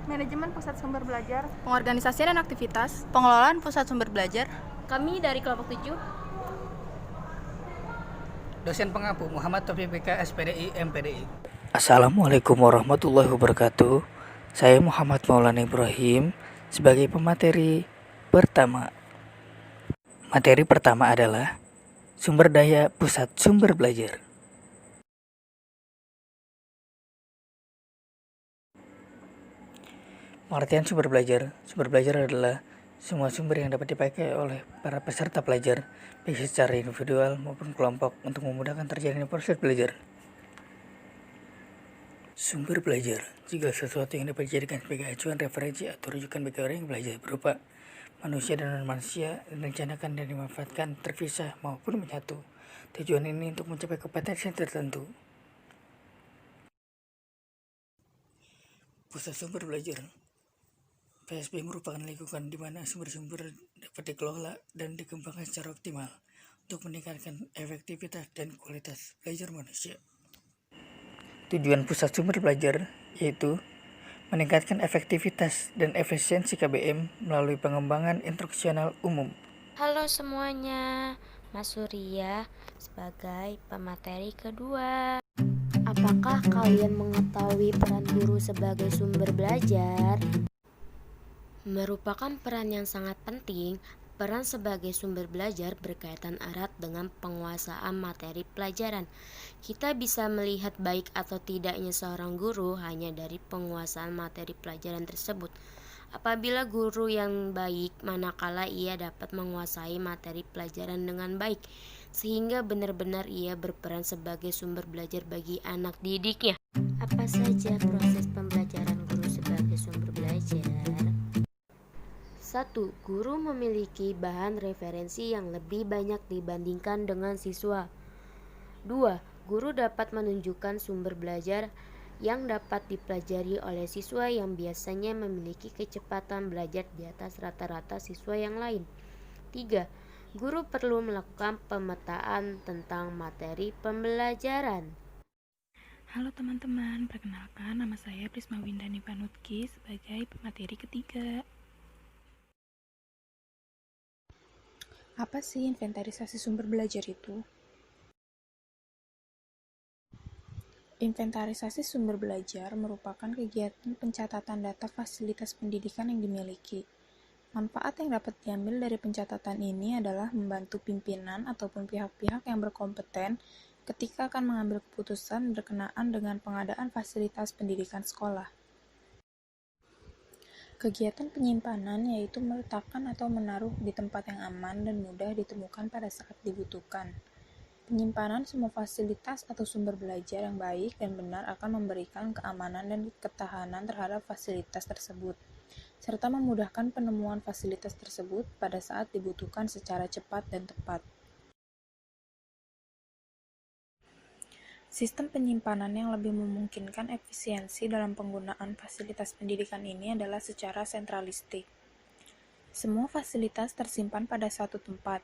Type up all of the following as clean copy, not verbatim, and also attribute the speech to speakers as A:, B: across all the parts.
A: Manajemen Pusat Sumber Belajar,
B: Pengorganisasian dan aktivitas, pengelolaan pusat sumber belajar.
C: Kami dari kelompok 7.
D: Dosen pengampu Muhammad Taufik BK SPDI MPDI.
E: Assalamualaikum warahmatullahi wabarakatuh. Saya Muhammad Maulana Ibrahim sebagai pemateri pertama. Materi pertama adalah sumber daya pusat sumber belajar. Pengertian sumber belajar adalah semua sumber yang dapat dipakai oleh para peserta belajar, baik secara individual maupun kelompok untuk memudahkan terjadinya proses belajar. Sumber belajar juga sesuatu yang dapat dijadikan sebagai acuan, referensi, atau rujukan bagi orang yang belajar berupa manusia dan non-manusia, direncanakan dan dimanfaatkan terpisah maupun menyatu. Tujuan ini untuk mencapai kompetensi tertentu. Pusat sumber belajar PSB merupakan lingkungan di mana sumber-sumber dapat dikelola dan dikembangkan secara optimal untuk meningkatkan efektivitas dan kualitas belajar manusia. Tujuan pusat sumber belajar yaitu meningkatkan efektivitas dan efisiensi KBM melalui pengembangan instruksional umum.
F: Halo semuanya, Mas Surya sebagai pemateri kedua. Apakah kalian mengetahui peran guru sebagai sumber belajar? Merupakan peran yang sangat penting. Peran sebagai sumber belajar berkaitan erat dengan penguasaan materi pelajaran. Kita bisa melihat baik atau tidaknya seorang guru hanya dari penguasaan materi pelajaran tersebut. Apabila guru yang baik, manakala ia dapat menguasai materi pelajaran dengan baik, sehingga benar-benar ia berperan sebagai sumber belajar bagi anak didiknya. Apa saja proses pembelajaran guru sebagai sumber belajar? 1. Guru memiliki bahan referensi yang lebih banyak dibandingkan dengan siswa. 2. Guru dapat menunjukkan sumber belajar yang dapat dipelajari oleh siswa yang biasanya memiliki kecepatan belajar di atas rata-rata siswa yang lain. 3. Guru perlu melakukan pemetaan tentang materi pembelajaran.
G: Halo teman-teman, perkenalkan nama saya Prisma Windani Panutki sebagai pemateri ketiga.
A: apa sih inventarisasi sumber belajar itu? Inventarisasi sumber belajar merupakan kegiatan pencatatan data fasilitas pendidikan yang dimiliki. Manfaat yang dapat diambil dari pencatatan ini adalah membantu pimpinan ataupun pihak-pihak yang berkompeten ketika akan mengambil keputusan berkenaan dengan pengadaan fasilitas pendidikan sekolah. Kegiatan penyimpanan yaitu meletakkan atau menaruh di tempat yang aman dan mudah ditemukan pada saat dibutuhkan. Penyimpanan semua fasilitas atau sumber belajar yang baik dan benar akan memberikan keamanan dan ketahanan terhadap fasilitas tersebut, serta memudahkan penemuan fasilitas tersebut pada saat dibutuhkan secara cepat dan tepat. Sistem penyimpanan yang lebih memungkinkan efisiensi dalam penggunaan fasilitas pendidikan ini adalah secara sentralistik. Semua fasilitas tersimpan pada satu tempat.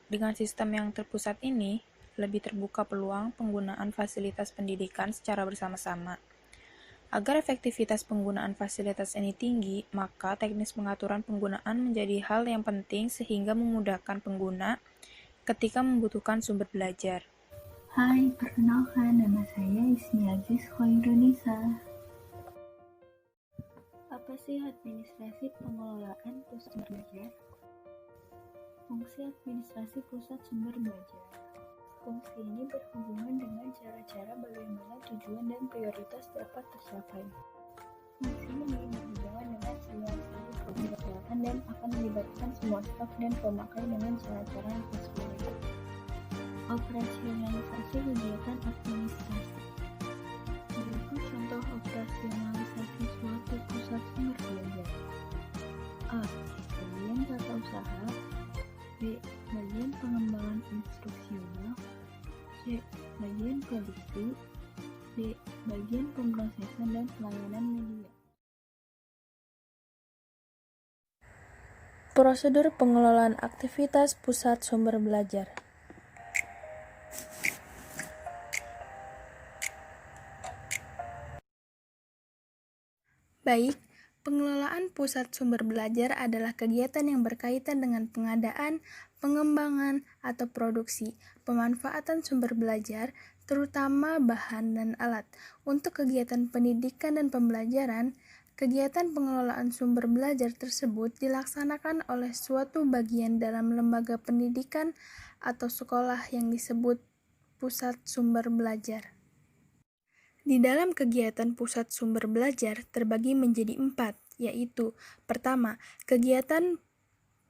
A: Dengan sistem yang terpusat ini, lebih terbuka peluang penggunaan fasilitas pendidikan secara bersama-sama. Agar efektivitas penggunaan fasilitas ini tinggi, maka teknis pengaturan penggunaan menjadi hal yang penting sehingga memudahkan pengguna ketika membutuhkan sumber belajar.
H: Hai, perkenalkan nama saya Ismi Aziz Khairunisa. Apa sih administrasi pengelolaan pusat sumber belajar? Fungsi administrasi pusat sumber belajar. Fungsi ini berhubungan dengan cara-cara bagaimana tujuan dan prioritas dapat tercapai. Fungsi ini berhubungan dengan simulasi kegiatan dan akan melibatkan semua staf dan pemakai dengan cara-cara yang sesuai. Operasionalisasi kegiatan administrasi. Berikut contoh operasionalisasi suatu pusat sumber belajar. A. Bagian tata usaha. B. Bagian pengembangan instruksional. C. Bagian produksi. D. Bagian pemrosesan dan pelayanan media.
I: Prosedur pengelolaan aktivitas pusat sumber belajar.
A: Baik, Pengelolaan pusat sumber belajar adalah kegiatan yang berkaitan dengan pengadaan, pengembangan, atau produksi, pemanfaatan sumber belajar, terutama bahan dan alat. Untuk kegiatan pendidikan dan pembelajaran, kegiatan pengelolaan sumber belajar tersebut dilaksanakan oleh suatu bagian dalam lembaga pendidikan atau sekolah yang disebut pusat sumber belajar. Di dalam kegiatan pusat sumber belajar terbagi menjadi 4, yaitu pertama, kegiatan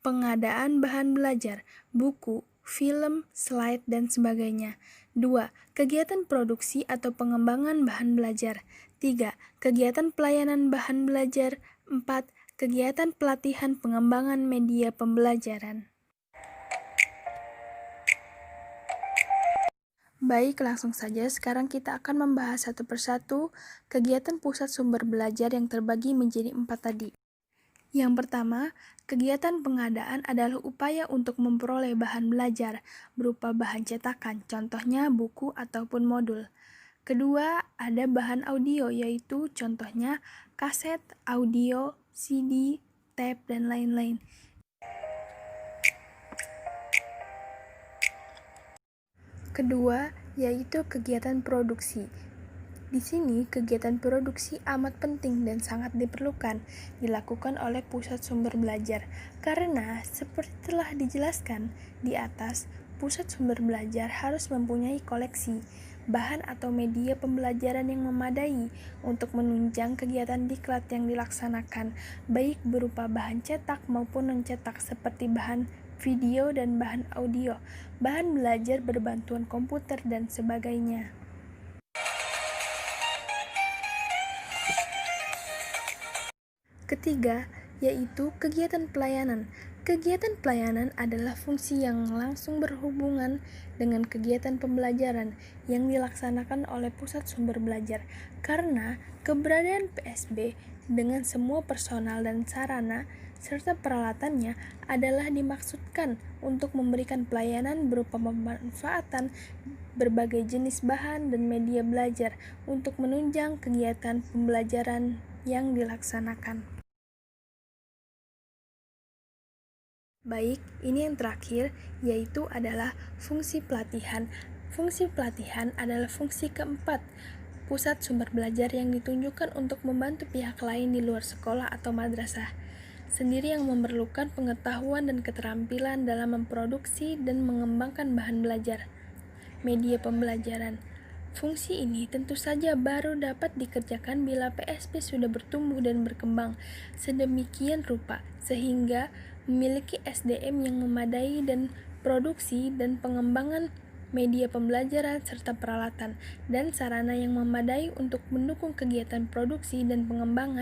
A: pengadaan bahan belajar, buku, film, slide, dan sebagainya. 2. Kegiatan produksi atau pengembangan bahan belajar. 3. Kegiatan pelayanan bahan belajar. 4. Kegiatan pelatihan pengembangan media pembelajaran. Baik, langsung saja sekarang kita akan membahas satu persatu kegiatan pusat sumber belajar yang terbagi menjadi 4 tadi. Yang pertama, kegiatan pengadaan adalah upaya untuk memperoleh bahan belajar berupa bahan cetakan, contohnya buku ataupun modul. Kedua, ada bahan audio, yaitu contohnya kaset, audio, CD, tape, dan lain-lain. Kedua, yaitu kegiatan produksi. Di sini, kegiatan produksi amat penting dan sangat diperlukan dilakukan oleh pusat sumber belajar, karena seperti telah dijelaskan di atas, pusat sumber belajar harus mempunyai koleksi bahan atau media pembelajaran yang memadai untuk menunjang kegiatan diklat yang dilaksanakan, baik berupa bahan cetak maupun non-cetak seperti bahan video dan bahan audio, bahan belajar berbantuan komputer, dan sebagainya. Ketiga, yaitu kegiatan pelayanan. Kegiatan pelayanan adalah fungsi yang langsung berhubungan dengan kegiatan pembelajaran yang dilaksanakan oleh pusat sumber belajar, karena keberadaan PSB dengan semua personal dan sarana serta peralatannya adalah dimaksudkan untuk memberikan pelayanan berupa pemanfaatan berbagai jenis bahan dan media belajar untuk menunjang kegiatan pembelajaran yang dilaksanakan. Baik, ini yang terakhir, yaitu adalah fungsi pelatihan. Fungsi pelatihan adalah fungsi keempat pusat sumber belajar yang ditunjukkan untuk membantu pihak lain di luar sekolah atau madrasah sendiri yang memerlukan pengetahuan dan keterampilan dalam memproduksi dan mengembangkan bahan belajar, media pembelajaran. Fungsi ini tentu saja baru dapat dikerjakan bila PSB sudah bertumbuh dan berkembang sedemikian rupa sehingga memiliki SDM yang memadai dan produksi dan pengembangan media pembelajaran serta peralatan dan sarana yang memadai untuk mendukung kegiatan produksi dan pengembangan